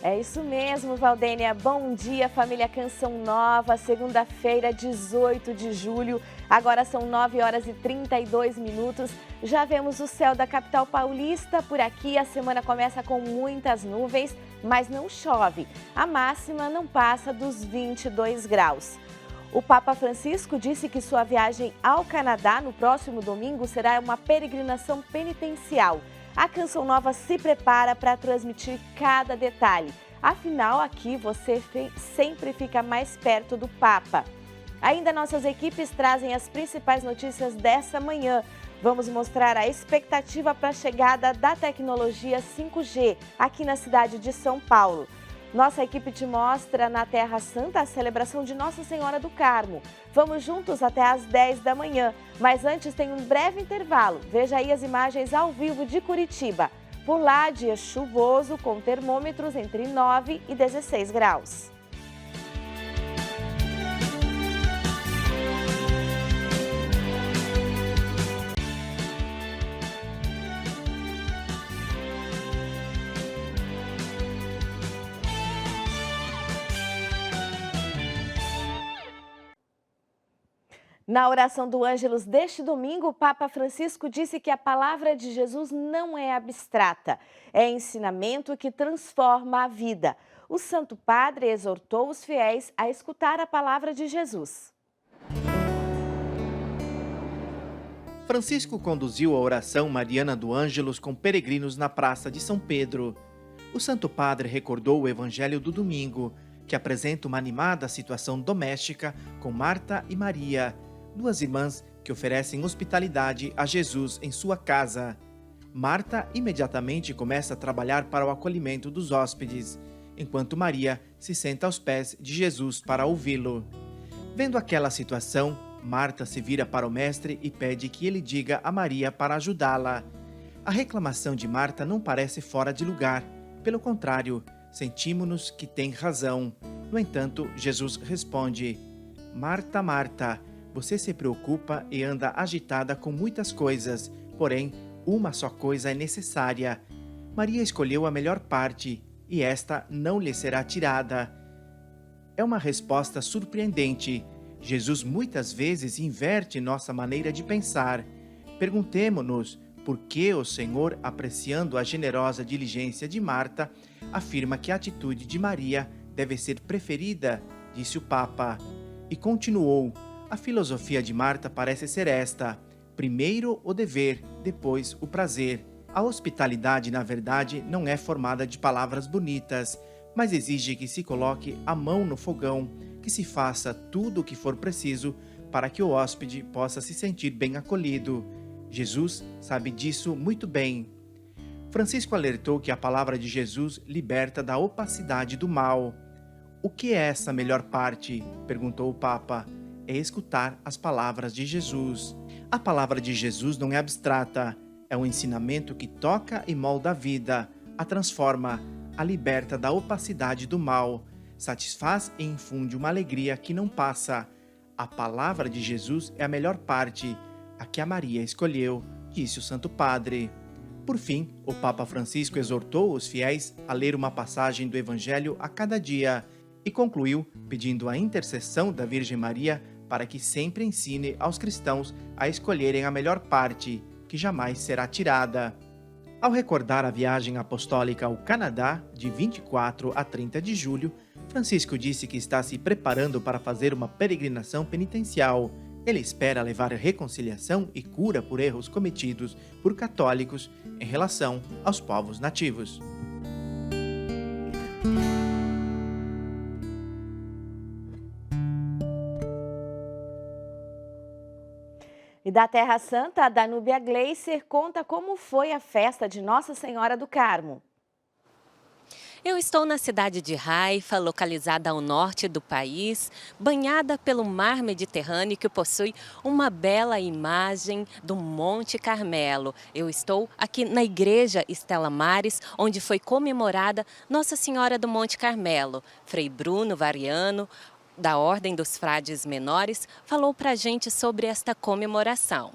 É isso mesmo, Valdênia. Bom dia, família Canção Nova. Segunda-feira, 18 de julho. Agora são 9 horas e 32 minutos. Já vemos o céu da capital paulista por aqui. A semana começa com muitas nuvens, mas não chove. A máxima não passa dos 22 graus. O Papa Francisco disse que sua viagem ao Canadá no próximo domingo será uma peregrinação penitencial. A Canção Nova se prepara para transmitir cada detalhe. Afinal, aqui você sempre fica mais perto do Papa. Ainda nossas equipes trazem as principais notícias dessa manhã. Vamos mostrar a expectativa para a chegada da tecnologia 5G aqui na cidade de São Paulo. Nossa equipe te mostra na Terra Santa a celebração de Nossa Senhora do Carmo. Vamos juntos até às 10 da manhã, mas antes tem um breve intervalo. Veja aí as imagens ao vivo de Curitiba. Por lá, dia chuvoso com termômetros entre 9 e 16 graus. Na oração do Ângelus deste domingo, o Papa Francisco disse que a palavra de Jesus não é abstrata, é ensinamento que transforma a vida. O Santo Padre exortou os fiéis a escutar a palavra de Jesus. Francisco conduziu a oração mariana do Ângelus com peregrinos na Praça de São Pedro. O Santo Padre recordou o Evangelho do domingo, que apresenta uma animada situação doméstica com Marta e Maria, duas irmãs que oferecem hospitalidade a Jesus em sua casa. Marta imediatamente começa a trabalhar para o acolhimento dos hóspedes, enquanto Maria se senta aos pés de Jesus para ouvi-lo. Vendo aquela situação, Marta se vira para o mestre e pede que ele diga a Maria para ajudá-la. A reclamação de Marta não parece fora de lugar. Pelo contrário, sentimos-nos que tem razão. No entanto, Jesus responde: Marta, Marta, você se preocupa e anda agitada com muitas coisas, porém, uma só coisa é necessária. Maria escolheu a melhor parte, e esta não lhe será tirada. É uma resposta surpreendente. Jesus muitas vezes inverte nossa maneira de pensar. Perguntemo-nos por que o Senhor, apreciando a generosa diligência de Marta, afirma que a atitude de Maria deve ser preferida, disse o Papa. E continuou: a filosofia de Marta parece ser esta: primeiro o dever, depois o prazer. A hospitalidade, na verdade, não é formada de palavras bonitas, mas exige que se coloque a mão no fogão, que se faça tudo o que for preciso para que o hóspede possa se sentir bem acolhido. Jesus sabe disso muito bem. Francisco alertou que a palavra de Jesus liberta da opacidade do mal. O que é essa melhor parte? Perguntou o Papa. É escutar as palavras de Jesus. A palavra de Jesus não é abstrata, é um ensinamento que toca e molda a vida, a transforma, a liberta da opacidade do mal, satisfaz e infunde uma alegria que não passa. A palavra de Jesus é a melhor parte, a que a Maria escolheu, disse o Santo Padre. Por fim, o Papa Francisco exortou os fiéis a ler uma passagem do Evangelho a cada dia e concluiu pedindo a intercessão da Virgem Maria para que sempre ensine aos cristãos a escolherem a melhor parte, que jamais será tirada. Ao recordar a viagem apostólica ao Canadá, de 24 a 30 de julho, Francisco disse que está se preparando para fazer uma peregrinação penitencial. Ele espera levar reconciliação e cura por erros cometidos por católicos em relação aos povos nativos. E da Terra Santa, a Danúbia Gleiser conta como foi a festa de Nossa Senhora do Carmo. Eu estou na cidade de Haifa, localizada ao norte do país, banhada pelo mar Mediterrâneo, que possui uma bela imagem do Monte Carmelo. Eu estou aqui na Igreja Estela Maris, onde foi comemorada Nossa Senhora do Monte Carmelo. Frei Bruno Variano, da Ordem dos Frades Menores, falou para a gente sobre esta comemoração.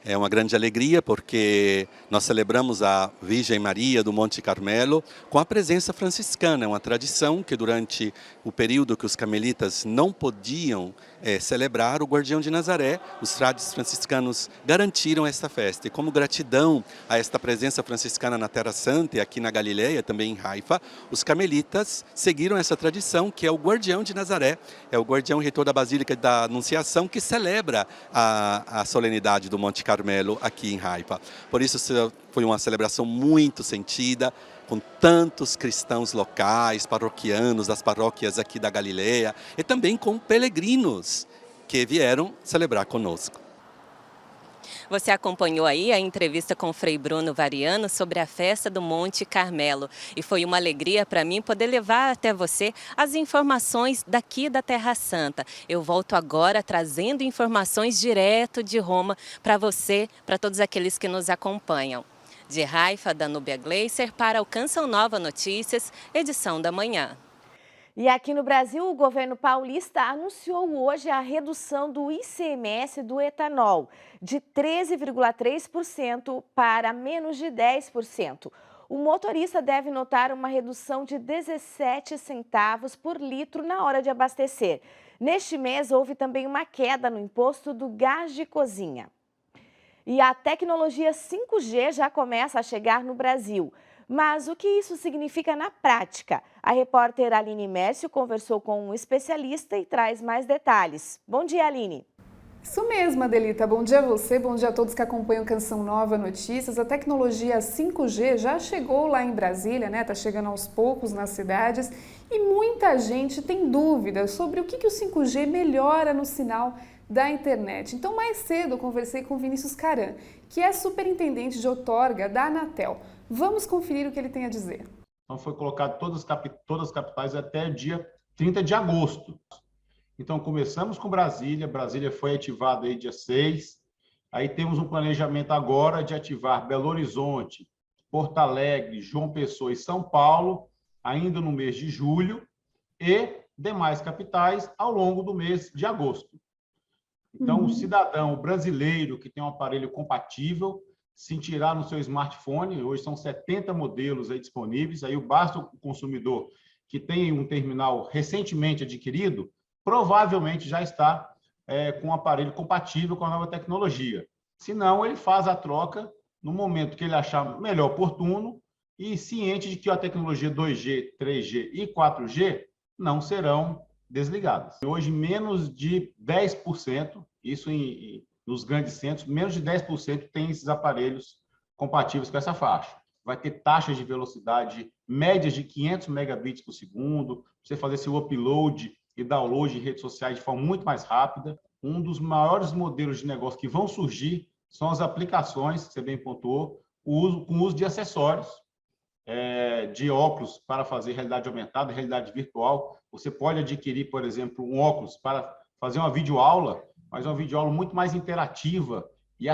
É uma grande alegria porque nós celebramos a Virgem Maria do Monte Carmelo com a presença franciscana. É uma tradição que durante o período que os carmelitas não podiam celebrar o Guardião de Nazaré, os frades franciscanos garantiram esta festa. E como gratidão a esta presença franciscana na Terra Santa e aqui na Galileia, também em Haifa, os carmelitas seguiram essa tradição que é o Guardião de Nazaré, é o guardião reitor da Basílica da Anunciação que celebra a solenidade do Monte Carmelo aqui em Haifa. Por isso foi uma celebração muito sentida, com tantos cristãos locais, paroquianos das paróquias aqui da Galileia e também com peregrinos que vieram celebrar conosco. Você acompanhou aí a entrevista com o Frei Bruno Variano sobre a festa do Monte Carmelo. E foi uma alegria para mim poder levar até você as informações daqui da Terra Santa. Eu volto agora trazendo informações direto de Roma para você, para todos aqueles que nos acompanham. De Haifa, Danúbia Gleiser para o Canção Nova Notícias, edição da manhã. E aqui no Brasil, o governo paulista anunciou hoje a redução do ICMS do etanol de 13,3% para menos de 10%. O motorista deve notar uma redução de 17 centavos por litro na hora de abastecer. Neste mês, houve também uma queda no imposto do gás de cozinha. E a tecnologia 5G já começa a chegar no Brasil. Mas o que isso significa na prática? A repórter Aline Mércio conversou com um especialista e traz mais detalhes. Bom dia, Aline. Isso mesmo, Adelita. Bom dia a você, bom dia a todos que acompanham Canção Nova Notícias. A tecnologia 5G já chegou lá em Brasília, né? Tá chegando aos poucos nas cidades e muita gente tem dúvidas sobre o que o 5G melhora no sinal da internet. Então, mais cedo eu conversei com Vinícius Caran, que é superintendente de outorga da Anatel. Vamos conferir o que ele tem a dizer. Então, foi colocado todas as capitais até dia 30 de agosto. Então, começamos com Brasília. Brasília foi ativado aí dia 6. Aí temos um planejamento agora de ativar Belo Horizonte, Porto Alegre, João Pessoa e São Paulo, ainda no mês de julho, e demais capitais ao longo do mês de agosto. Então, o cidadão brasileiro que tem um aparelho compatível sentirá no seu smartphone, hoje são 70 modelos aí disponíveis, aí basta o consumidor que tem um terminal recentemente adquirido, provavelmente já está com um aparelho compatível com a nova tecnologia. Se não, ele faz a troca no momento que ele achar melhor oportuno e ciente de que a tecnologia 2G, 3G e 4G não serão desligadas. Hoje, menos de 10%, isso nos grandes centros, menos de 10% tem esses aparelhos compatíveis com essa faixa. Vai ter taxas de velocidade médias de 500 megabits por segundo, você fazer seu upload e download em redes sociais de forma muito mais rápida. Um dos maiores modelos de negócio que vão surgir são as aplicações, que você bem pontuou, com o uso de acessórios, de óculos para fazer realidade aumentada, realidade virtual. Você pode adquirir, por exemplo, um óculos para fazer uma videoaula, mas uma videoaula muito mais interativa, e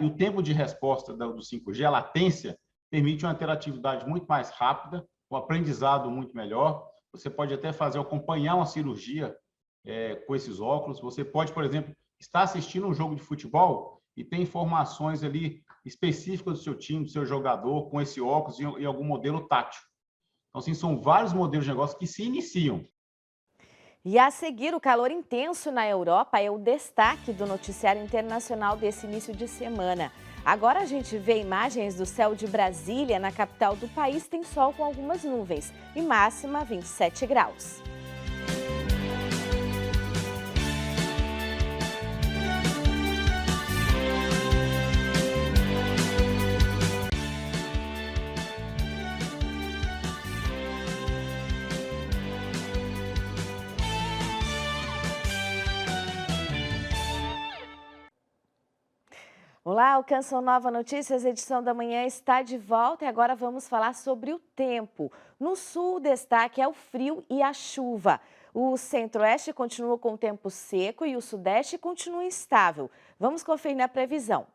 o tempo de resposta do 5G, a latência, permite uma interatividade muito mais rápida, um aprendizado muito melhor. Você pode até acompanhar uma cirurgia com esses óculos. Você pode, por exemplo, estar assistindo um jogo de futebol e ter informações ali específicas do seu time, do seu jogador, com esse óculos e algum modelo tátil. Então, assim, são vários modelos de negócio que se iniciam. E a seguir, o calor intenso na Europa é o destaque do noticiário internacional desse início de semana. Agora a gente vê imagens do céu de Brasília, na capital do país, tem sol com algumas nuvens e máxima 27 graus. Olá, o Canção Nova Notícias, edição da manhã está de volta e agora vamos falar sobre o tempo. No sul, o destaque é o frio e a chuva. O centro-oeste continua com o tempo seco e o sudeste continua instável. Vamos conferir na previsão.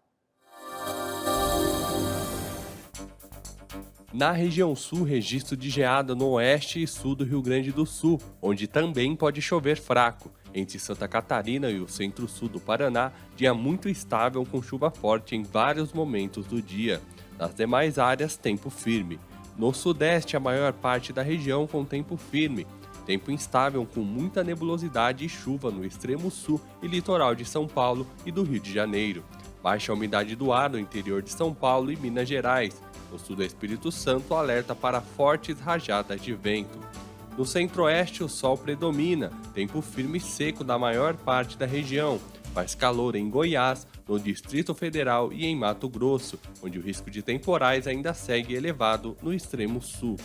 Na região sul, registro de geada no oeste e sul do Rio Grande do Sul, onde também pode chover fraco. Entre Santa Catarina e o centro-sul do Paraná, dia muito estável com chuva forte em vários momentos do dia. Nas demais áreas, tempo firme. No sudeste, a maior parte da região com tempo firme. Tempo instável com muita nebulosidade e chuva no extremo sul e litoral de São Paulo e do Rio de Janeiro. Baixa umidade do ar no interior de São Paulo e Minas Gerais. No sul do Espírito Santo, alerta para fortes rajadas de vento. No centro-oeste, o sol predomina, tempo firme e seco da maior parte da região. Faz calor em Goiás, no Distrito Federal e em Mato Grosso, onde o risco de temporais ainda segue elevado no extremo sul.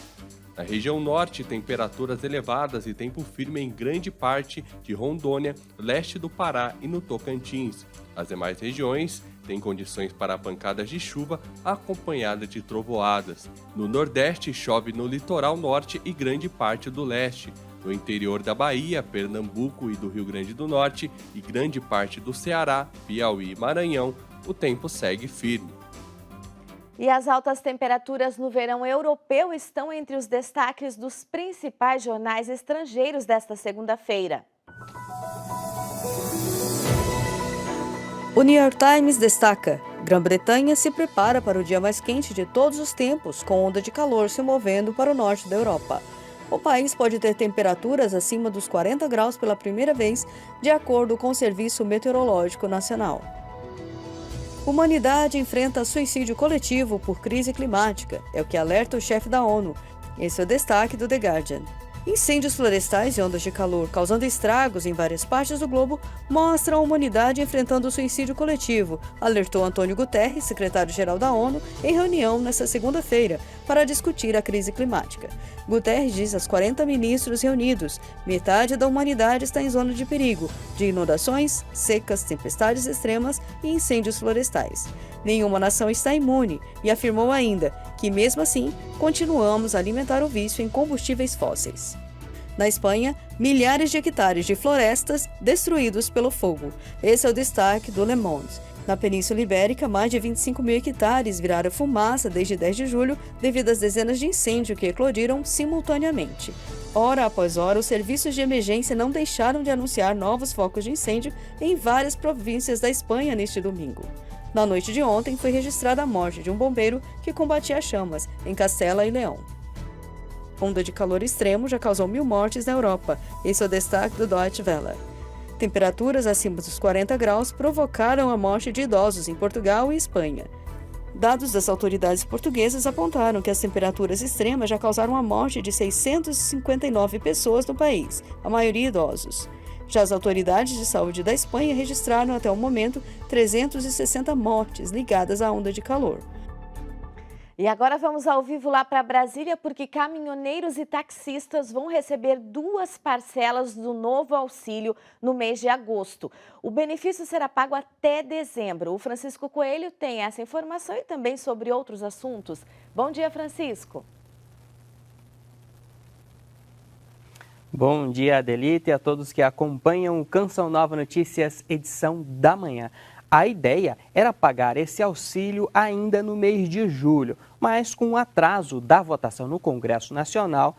Na região norte, temperaturas elevadas e tempo firme em grande parte de Rondônia, leste do Pará e no Tocantins. As demais regiões têm condições para pancadas de chuva acompanhadas de trovoadas. No nordeste, chove no litoral norte e grande parte do leste. No interior da Bahia, Pernambuco e do Rio Grande do Norte e grande parte do Ceará, Piauí e Maranhão, o tempo segue firme. E as altas temperaturas no verão europeu estão entre os destaques dos principais jornais estrangeiros desta segunda-feira. O New York Times destaca: Grã-Bretanha se prepara para o dia mais quente de todos os tempos, com onda de calor se movendo para o norte da Europa. O país pode ter temperaturas acima dos 40 graus pela primeira vez, de acordo com o Serviço Meteorológico Nacional. Humanidade enfrenta suicídio coletivo por crise climática, é o que alerta o chefe da ONU. Esse é o destaque do The Guardian. Incêndios florestais e ondas de calor causando estragos em várias partes do globo mostram a humanidade enfrentando o suicídio coletivo, alertou Antônio Guterres, secretário-geral da ONU, em reunião nesta segunda-feira para discutir a crise climática. Guterres diz aos 40 ministros reunidos: metade da humanidade está em zona de perigo, de inundações, secas, tempestades extremas e incêndios florestais. Nenhuma nação está imune e afirmou ainda que, mesmo assim, continuamos a alimentar o vício em combustíveis fósseis. Na Espanha, milhares de hectares de florestas destruídos pelo fogo. Esse é o destaque do Le Monde. Na Península Ibérica, mais de 25 mil hectares viraram fumaça desde 10 de julho devido às dezenas de incêndios que eclodiram simultaneamente. Hora após hora, os serviços de emergência não deixaram de anunciar novos focos de incêndio em várias províncias da Espanha neste domingo. Na noite de ontem, foi registrada a morte de um bombeiro que combatia as chamas em Castela e Leão. Onda de calor extremo já causou 1.000 mortes na Europa. Esse é o destaque do Deutsche Welle. Temperaturas acima dos 40 graus provocaram a morte de idosos em Portugal e Espanha. Dados das autoridades portuguesas apontaram que as temperaturas extremas já causaram a morte de 659 pessoas no país, a maioria idosos. Já as autoridades de saúde da Espanha registraram até o momento 360 mortes ligadas à onda de calor. E agora vamos ao vivo lá para Brasília, porque caminhoneiros e taxistas vão receber 2 parcelas do novo auxílio no mês de agosto. O benefício será pago até dezembro. O Francisco Coelho tem essa informação e também sobre outros assuntos. Bom dia, Francisco. Bom dia, Adelita, e a todos que acompanham o Canção Nova Notícias, edição da manhã. A ideia era pagar esse auxílio ainda no mês de julho, mas com o atraso da votação no Congresso Nacional,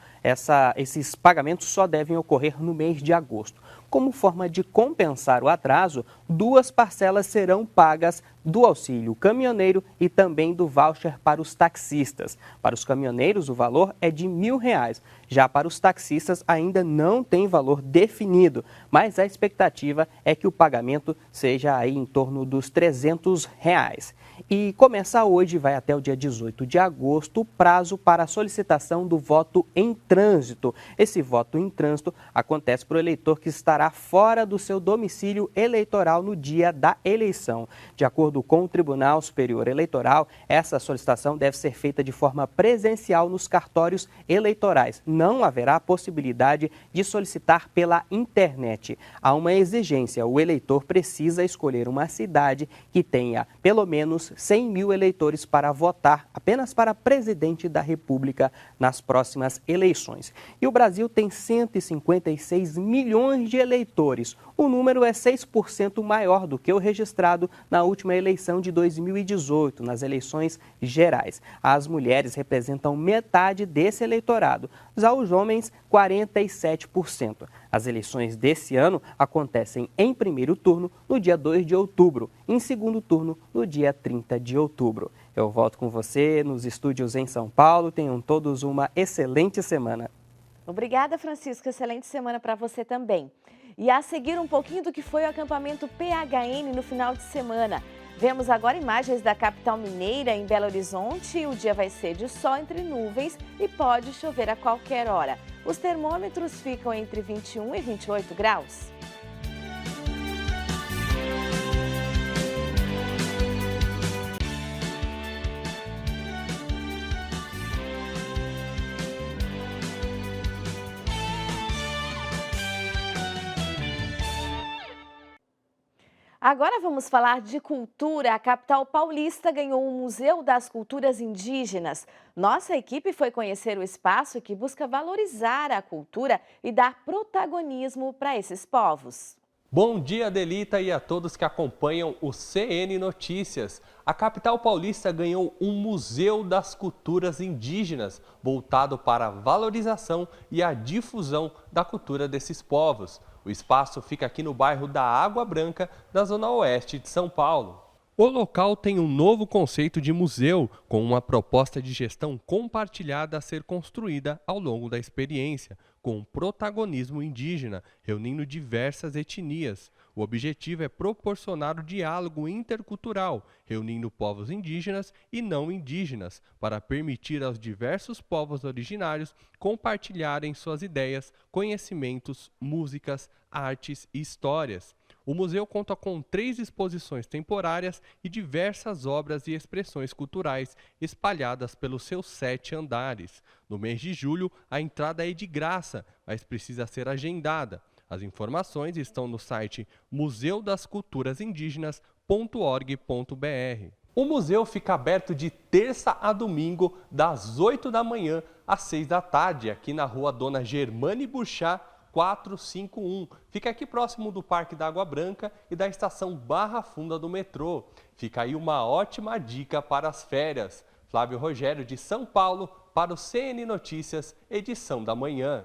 esses pagamentos só devem ocorrer no mês de agosto. Como forma de compensar o atraso, 2 parcelas serão pagas do auxílio caminhoneiro e também do voucher para os taxistas. Para os caminhoneiros, o valor é de R$1.000. Já para os taxistas, ainda não tem valor definido, mas a expectativa é que o pagamento seja aí em torno dos R$300. E começa hoje, vai até o dia 18 de agosto, o prazo para a solicitação do voto em trânsito. Esse voto em trânsito acontece para o eleitor que estará fora do seu domicílio eleitoral no dia da eleição. De acordo com o Tribunal Superior Eleitoral, essa solicitação deve ser feita de forma presencial nos cartórios eleitorais. Não haverá possibilidade de solicitar pela internet. Há uma exigência: o eleitor precisa escolher uma cidade que tenha pelo menos 100 mil eleitores para votar apenas para presidente da República nas próximas eleições. E o Brasil tem 156 milhões de eleitores eleitores. O número é 6% maior do que o registrado na última eleição de 2018, nas eleições gerais. As mulheres representam metade desse eleitorado, já os homens 47%. As eleições desse ano acontecem em primeiro turno no dia 2 de outubro, em segundo turno no dia 30 de outubro. Eu volto com você nos estúdios em São Paulo. Tenham todos uma excelente semana. Obrigada, Francisco. Excelente semana para você também. E a seguir um pouquinho do que foi o acampamento PHN no final de semana. Vemos agora imagens da capital mineira em Belo Horizonte. O dia vai ser de sol entre nuvens e pode chover a qualquer hora. Os termômetros ficam entre 21 e 28 graus. Agora vamos falar de cultura. A capital paulista ganhou o Museu das Culturas Indígenas. Nossa equipe foi conhecer o espaço que busca valorizar a cultura e dar protagonismo para esses povos. Bom dia, Adelita, e a todos que acompanham o CN Notícias. A capital paulista ganhou um Museu das Culturas Indígenas, voltado para a valorização e a difusão da cultura desses povos. O espaço fica aqui no bairro da Água Branca, na zona oeste de São Paulo. O local tem um novo conceito de museu, com uma proposta de gestão compartilhada a ser construída ao longo da experiência, com protagonismo indígena, reunindo diversas etnias. O objetivo é proporcionar o diálogo intercultural, reunindo povos indígenas e não indígenas, para permitir aos diversos povos originários compartilharem suas ideias, conhecimentos, músicas, artes e histórias. O museu conta com 3 exposições temporárias e diversas obras e expressões culturais espalhadas pelos seus 7 andares. No mês de julho, a entrada é de graça, mas precisa ser agendada. As informações estão no site museudasculturasindígenas.org.br. O museu fica aberto de terça a domingo, das 8 da manhã às 6 da tarde, aqui na rua Dona Germane Burchard, 451. Fica aqui próximo do Parque da Água Branca e da estação Barra Funda do metrô. Fica aí uma ótima dica para as férias. Flávio Rogério, de São Paulo, para o CN Notícias, edição da manhã.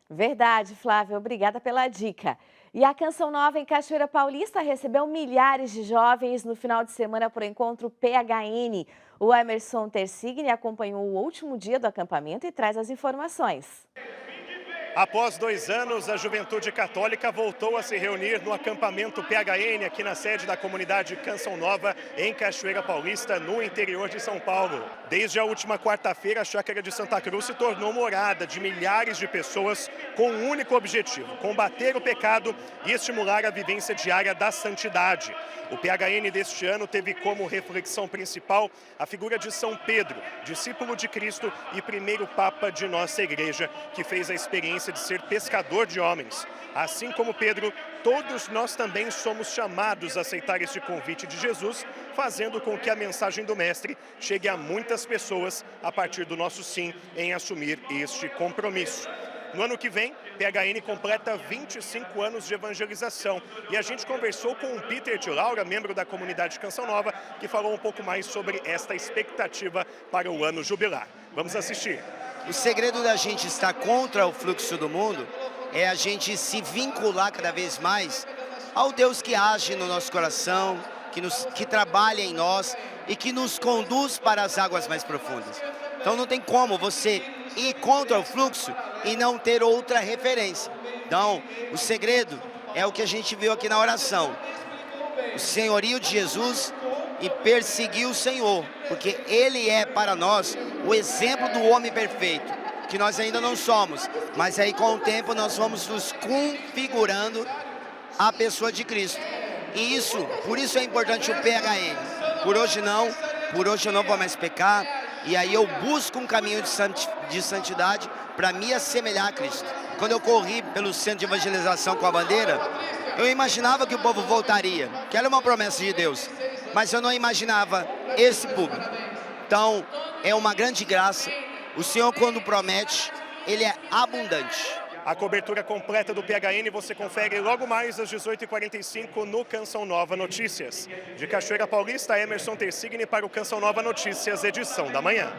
Verdade, Flávio. Obrigada pela dica. E a Canção Nova em Cachoeira Paulista recebeu milhares de jovens no final de semana para o encontro PHN. O Emerson Tersigni acompanhou o último dia do acampamento e traz as informações. Após 2 anos, a Juventude Católica voltou a se reunir no acampamento PHN, aqui na sede da comunidade Canção Nova, em Cachoeira Paulista, no interior de São Paulo. Desde a última quarta-feira, a Chácara de Santa Cruz se tornou morada de milhares de pessoas com um único objetivo: combater o pecado e estimular a vivência diária da santidade. O PHN deste ano teve como reflexão principal a figura de São Pedro, discípulo de Cristo e primeiro Papa de nossa igreja, que fez a experiência de ser pescador de homens. Assim como Pedro, todos nós também somos chamados a aceitar este convite de Jesus, fazendo com que a mensagem do Mestre chegue a muitas pessoas a partir do nosso sim em assumir este compromisso. No ano que vem, PHN completa 25 anos de evangelização e a gente conversou com o Peter de Laura, membro da comunidade Canção Nova, que falou um pouco mais sobre esta expectativa para o ano jubilar. Vamos assistir. O segredo da gente estar contra o fluxo do mundo é a gente se vincular cada vez mais ao Deus que age no nosso coração, que trabalha em nós e que nos conduz para as águas mais profundas. Então não tem como você ir contra o fluxo e não ter outra referência. Então, o segredo é o que a gente viu aqui na oração. O senhorio de Jesus e perseguir o Senhor, porque Ele é para nós o exemplo do homem perfeito, que nós ainda não somos, mas aí com o tempo nós vamos nos configurando a pessoa de Cristo. E por isso é importante o PHN. Por hoje eu não vou mais pecar, e aí eu busco um caminho de santidade para me assemelhar a Cristo. Quando eu corri pelo centro de evangelização com a bandeira, eu imaginava que o povo voltaria, que era uma promessa de Deus, mas eu não imaginava esse público. Então, é uma grande graça. O Senhor, quando promete, Ele é abundante. A cobertura completa do PHN você confere logo mais às 18h45 no Canção Nova Notícias. De Cachoeira Paulista, Emerson Tersigni para o Canção Nova Notícias, edição da manhã.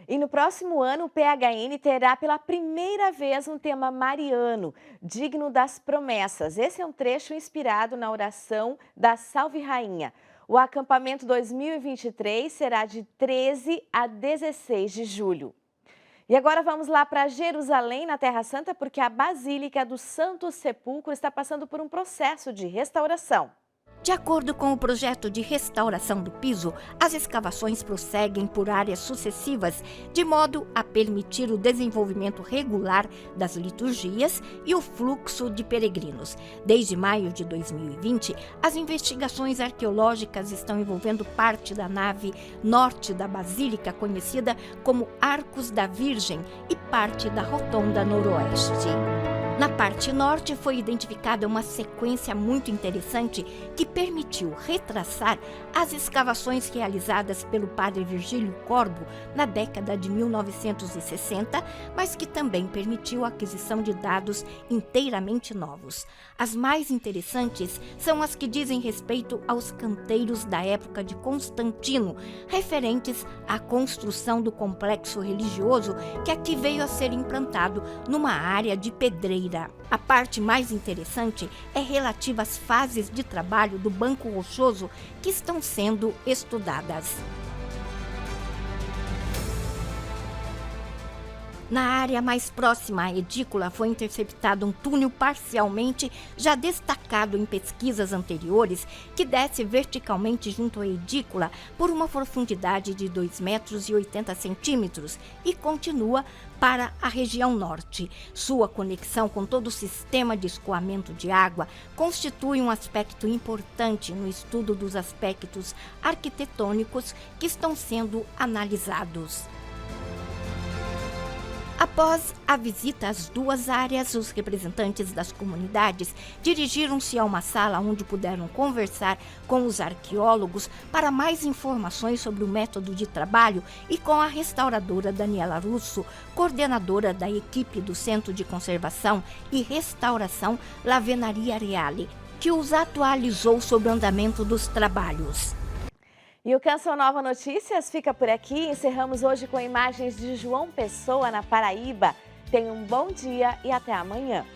E no próximo ano, o PHN terá pela primeira vez um tema mariano, digno das promessas. Esse é um trecho inspirado na oração da Salve Rainha. O acampamento 2023 será de 13 a 16 de julho. E agora vamos lá para Jerusalém, na Terra Santa, porque a Basílica do Santo Sepulcro está passando por um processo de restauração. De acordo com o projeto de restauração do piso, as escavações prosseguem por áreas sucessivas, de modo a permitir o desenvolvimento regular das liturgias e o fluxo de peregrinos. Desde maio de 2020, as investigações arqueológicas estão envolvendo parte da nave norte da Basílica, conhecida como Arcos da Virgem, e parte da Rotonda Noroeste. Na parte norte foi identificada uma sequência muito interessante que permitiu retraçar as escavações realizadas pelo padre Virgílio Corbo na década de 1960, mas que também permitiu a aquisição de dados inteiramente novos. As mais interessantes são as que dizem respeito aos canteiros da época de Constantino, referentes à construção do complexo religioso que aqui veio a ser implantado numa área de pedreira. A parte mais interessante é relativa às fases de trabalho do banco rochoso que estão sendo estudadas. Na área mais próxima à edícula foi interceptado um túnel parcialmente já destacado em pesquisas anteriores que desce verticalmente junto à edícula por uma profundidade de 2,80 metros e continua para a região norte. Sua conexão com todo o sistema de escoamento de água constitui um aspecto importante no estudo dos aspectos arquitetônicos que estão sendo analisados. Após a visita às duas áreas, os representantes das comunidades dirigiram-se a uma sala onde puderam conversar com os arqueólogos para mais informações sobre o método de trabalho e com a restauradora Daniela Russo, coordenadora da equipe do Centro de Conservação e Restauração Lavenaria Reale, que os atualizou sobre o andamento dos trabalhos. E o Canção Nova Notícias fica por aqui. Encerramos hoje com imagens de João Pessoa, na Paraíba. Tenha um bom dia e até amanhã.